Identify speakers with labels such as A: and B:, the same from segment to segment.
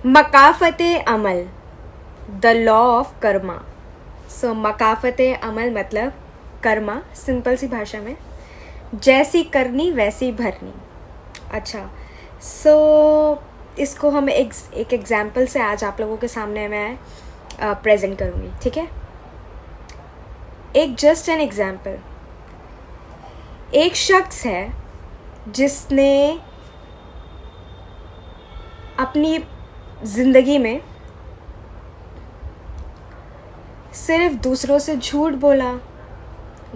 A: मकाफत अमल, the law of karma. So मकाफत अमल मतलब कर्मा, सिंपल सी भाषा में जैसी करनी वैसी भरनी। अच्छा, सो इसको हम एक एग्जाम्पल से आज आप लोगों के सामने मैं प्रेजेंट करूँगी, ठीक है। एक जस्ट एन एग्जाम्पल, एक शख्स है जिसने अपनी ज़िंदगी में सिर्फ दूसरों से झूठ बोला,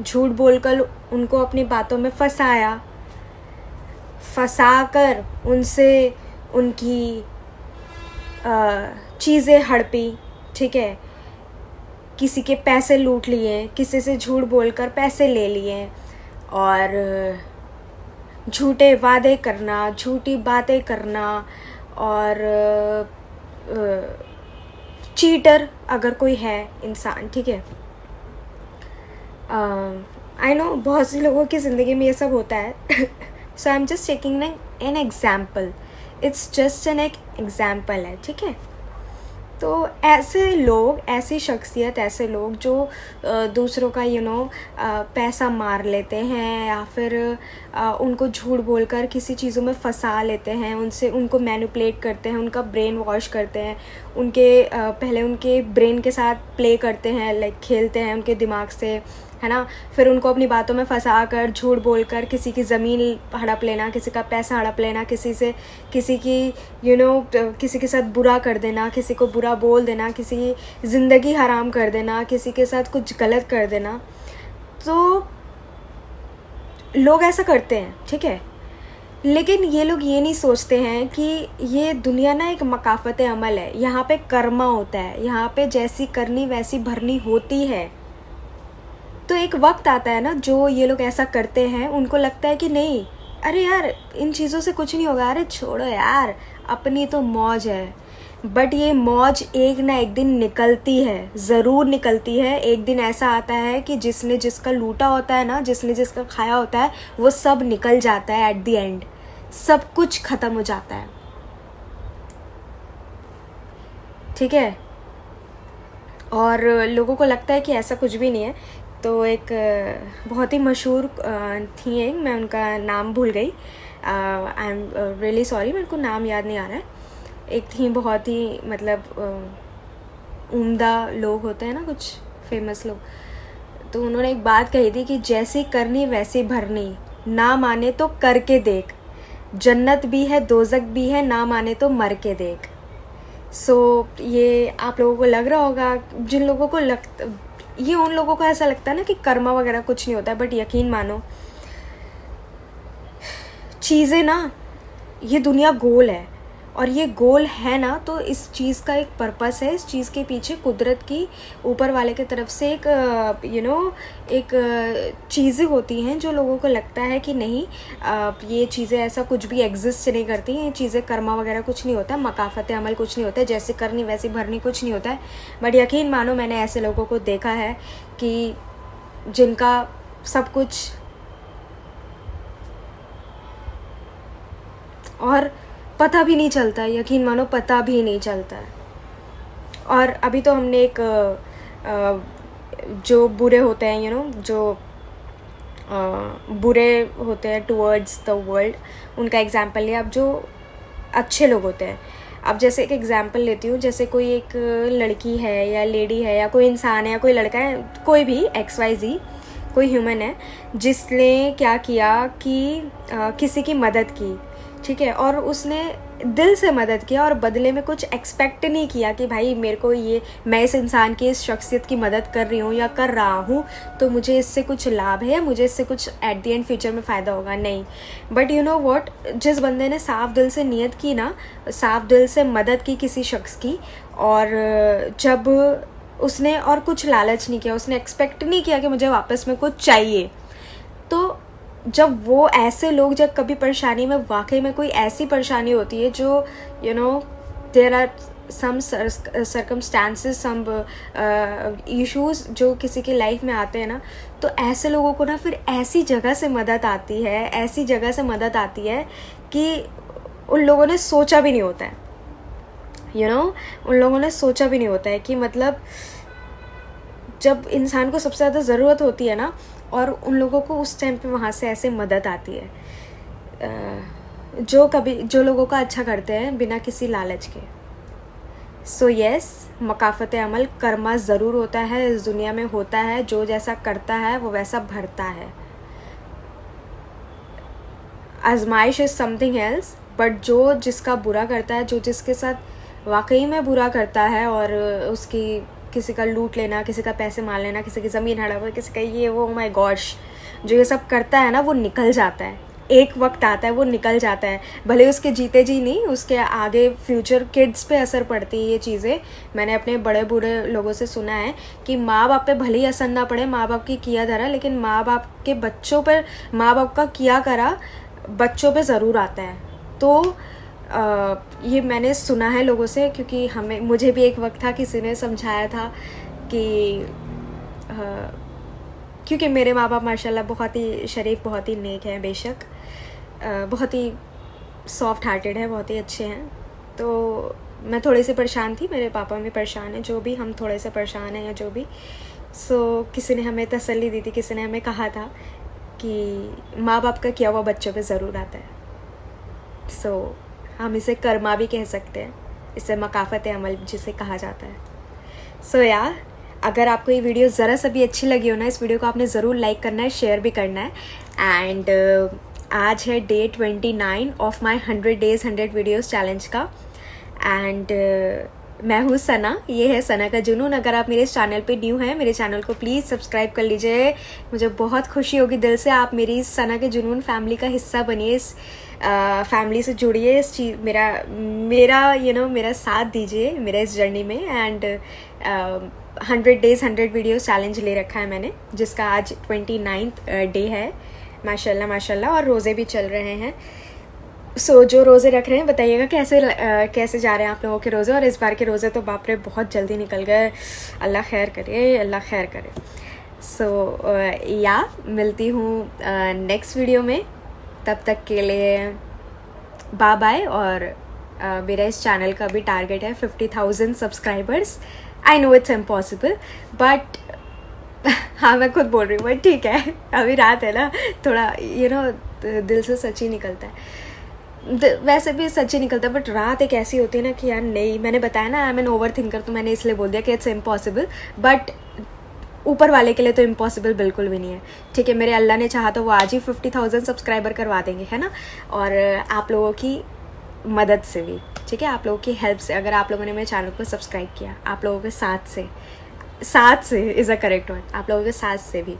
A: झूठ बोलकर उनको अपनी बातों में फंसाकर उनसे उनकी चीज़ें हड़पी, ठीक है। किसी के पैसे लूट लिए, किसी से झूठ बोलकर पैसे ले लिए और झूठे वादे करना, झूठी बातें करना और चीटर अगर कोई है इंसान, ठीक है। आई नो बहुत से लोगों की ज़िंदगी में ये सब होता है। So I am just taking an example, it's just an example है, ठीक है। तो ऐसे लोग, ऐसी शख्सियत, ऐसे लोग जो दूसरों का पैसा मार लेते हैं या फिर उनको झूठ बोलकर किसी चीज़ों में फंसा लेते हैं, उनको मैनिपुलेट करते हैं, उनका ब्रेन वॉश करते हैं, पहले उनके ब्रेन के साथ प्ले करते हैं, लाइक खेलते हैं उनके दिमाग से, है ना। फिर उनको अपनी बातों में फंसा कर, झूठ बोलकर किसी की ज़मीन हड़प लेना, किसी का पैसा हड़प लेना, किसी की किसी के साथ बुरा कर देना, किसी को बुरा बोल देना, किसी की ज़िंदगी हराम कर देना, किसी के साथ कुछ गलत कर देना। तो लोग ऐसा करते हैं, ठीक है। लेकिन ये लोग ये नहीं सोचते हैं कि ये दुनिया ना एक मकाफत अमल है, यहाँ पे कर्मा होता है, यहाँ पे जैसी करनी वैसी भरनी होती है। तो एक वक्त आता है ना, जो ये लोग ऐसा करते हैं, उनको लगता है कि नहीं, अरे यार इन चीज़ों से कुछ नहीं होगा, अरे छोड़ो यार, अपनी तो मौज है। बट ये मौज एक ना एक दिन निकलती है, ज़रूर निकलती है। एक दिन ऐसा आता है कि जिसने जिसका लूटा होता है ना, जिसने जिसका खाया होता है, वो सब निकल जाता है। एट द एंड सब कुछ ख़त्म हो जाता है, ठीक है। और लोगों को लगता है कि ऐसा कुछ भी नहीं है। तो एक बहुत ही मशहूर थी, एक, मैं उनका नाम भूल गई, आई एम रियली सॉरी, मेरे को नाम याद नहीं आ रहा है। एक थी बहुत ही मतलब उम्दा लोग होते हैं ना, कुछ फेमस लोग, तो उन्होंने एक बात कही थी कि जैसी करनी वैसी भरनी, ना माने तो करके देख, जन्नत भी है दोज़ख भी है, ना माने तो मर के देख। सो ये आप लोगों को लग रहा होगा, जिन लोगों को ये उन लोगों को ऐसा लगता है ना कि कर्मा वगैरह कुछ नहीं होता है, बट यकीन मानो चीज़ें ना, ये दुनिया गोल है, और ये गोल है ना, तो इस चीज़ का एक पर्पस है, इस चीज़ के पीछे कुदरत की, ऊपर वाले की तरफ से एक एक चीज़ें होती हैं जो लोगों को लगता है कि नहीं, ये चीज़ें ऐसा कुछ भी एग्जिस्ट नहीं करती हैं, ये चीज़ें कर्मा वगैरह कुछ नहीं होता, मकाफत अमल कुछ नहीं होता है, जैसे करनी वैसी भरनी कुछ नहीं होता है। बट यकीन मानो मैंने ऐसे लोगों को देखा है कि जिनका सब कुछ और पता भी नहीं चलता है, यकीन मानो पता भी नहीं चलता है। और अभी तो हमने एक जो बुरे होते हैं जो बुरे होते हैं टुवर्ड्स द वर्ल्ड, उनका एग्जाम्पल लिया। अब जो अच्छे लोग होते हैं, अब जैसे एक एग्जाम्पल लेती हूँ, जैसे कोई एक लड़की है या लेडी है या कोई इंसान है या कोई लड़का है, कोई भी XYZ कोई ह्यूमन है, जिसने क्या किया कि किसी की मदद की, ठीक है, और उसने दिल से मदद किया और बदले में कुछ एक्सपेक्ट नहीं किया कि भाई मेरे को मैं इस इंसान की, इस शख्सियत की मदद कर रही हूँ या कर रहा हूँ तो मुझे इससे कुछ लाभ है या मुझे इससे कुछ एट द एंड फ्यूचर में फ़ायदा होगा, नहीं। बट यू नो व्हाट, जिस बंदे ने साफ दिल से नियत की ना, साफ दिल से मदद की किसी शख्स की, और जब उसने और कुछ लालच नहीं किया, उसने एक्सपेक्ट नहीं किया कि मुझे वापस में कुछ चाहिए, तो जब वो ऐसे लोग जब कभी परेशानी में, वाकई में कोई ऐसी परेशानी होती है जो there are some circumstances, some issues जो किसी की लाइफ में आते हैं ना, तो ऐसे लोगों को ना फिर ऐसी जगह से मदद आती है, ऐसी जगह से मदद आती है कि उन लोगों ने सोचा भी नहीं होता है। उन लोगों ने सोचा भी नहीं होता है कि मतलब जब इंसान को सबसे ज़्यादा ज़रूरत होती है ना, और उन लोगों को उस टाइम पे वहाँ से ऐसे मदद आती है, जो लोगों का अच्छा करते हैं बिना किसी लालच के। सो यस, मकाफ़त अमल कर्मा ज़रूर होता है, इस दुनिया में होता है। जो जैसा करता है वो वैसा भरता है। आजमाइश इज़ समथिंग एल्स, बट जो जिसका बुरा करता है, जो जिसके साथ वाकई में बुरा करता है, और उसकी किसी का लूट लेना, किसी का पैसे मार लेना, किसी की ज़मीन हड़पना, किसी का ये वो, माय गॉश, जो ये सब करता है ना वो निकल जाता है। एक वक्त आता है वो निकल जाता है, भले उसके जीते जी नहीं, उसके आगे फ्यूचर किड्स पे असर पड़ती है ये चीज़ें। मैंने अपने बड़े बूढ़े लोगों से सुना है कि माँ बाप पे भले ही असर ना पड़े, माँ बाप की किया धरा, लेकिन माँ बाप के बच्चों पर, माँ बाप का किया करा बच्चों पे ज़रूर आता है। तो ये मैंने सुना है लोगों से, क्योंकि मुझे भी एक वक्त था किसी ने समझाया था कि क्योंकि मेरे माँ बाप माशाल्लाह बहुत ही शरीफ, बहुत ही नेक हैं, बेशक बहुत ही सॉफ्ट हार्टेड है, बहुत ही अच्छे हैं। तो मैं थोड़ी सी परेशान थी, मेरे पापा भी परेशान हैं, जो भी हम थोड़े से परेशान हैं या जो भी। सो किसी ने हमें तसल्ली दी थी, किसी ने हमें कहा था कि माँ बाप का किया हुआ बच्चों पे ज़रूर आता है। सो हम इसे कर्मा भी कह सकते हैं, इसे मकाफ़त अमल जिसे कहा जाता है। सो यार, अगर आपको ये वीडियो ज़रा सा भी अच्छी लगी हो ना, इस वीडियो को आपने ज़रूर लाइक करना है, शेयर भी करना है। एंड आज है day 29 of my 100 days 100 videos challenge का। एंड मैं हूँ सना, ये है सना का जुनून। अगर आप मेरे इस चैनल पे न्यू हैं, मेरे चैनल को प्लीज़ सब्सक्राइब कर लीजिए। मुझे बहुत खुशी होगी दिल से, आप मेरी इस सना के जुनून फैमिली का हिस्सा बनिए, इस फैमिली से जुड़िए, इस चीज़ मेरा साथ दीजिए मेरा इस जर्नी में। एंड 100 days 100 वीडियोस चैलेंज ले रखा है मैंने, जिसका आज 29th डे है माशाल्लाह माशाल्लाह, और रोज़े भी चल रहे हैं। सो जो रोज़े रख रहे हैं बताइएगा कैसे जा रहे हैं आप लोगों के रोज़े। और इस बार के रोज़े तो बाप रे बहुत जल्दी निकल गए, अल्लाह खैर करे, अल्लाह खैर करे। सो या मिलती हूँ नेक्स्ट वीडियो में, तब तक के लिए बाय बाय। और मेरा इस चैनल का भी टारगेट है 50,000 subscribers. I know it's impossible, but हाँ मैं खुद बोल रही हूँ, बट ठीक है, अभी रात है ना, थोड़ा दिल से सच ही निकलता है, वैसे भी सच ही निकलता है, बट रात एक ऐसी होती है ना कि यार नहीं, मैंने बताया ना I am an overthinker, तो मैंने इसलिए बोल दिया कि इट्स इम्पॉसिबल, बट ऊपर वाले के लिए तो इम्पॉसिबल बिल्कुल भी नहीं है। ठीक है, मेरे अल्लाह ने चाहा तो वो आज ही 50,000 सब्सक्राइबर करवा देंगे, है ना। और आप लोगों की मदद से भी, ठीक है, आप लोगों की हेल्प से, अगर आप लोगों ने मेरे चैनल को सब्सक्राइब किया, आप लोगों के साथ से इज़ अ करेक्ट वर्ड, आप लोगों के साथ से भी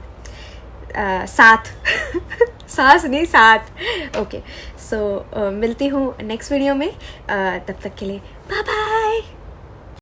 A: साथ नहीं साथ। ओके, सो मिलती हूँ नेक्स्ट वीडियो में, तब तक के लिए बाय बाय।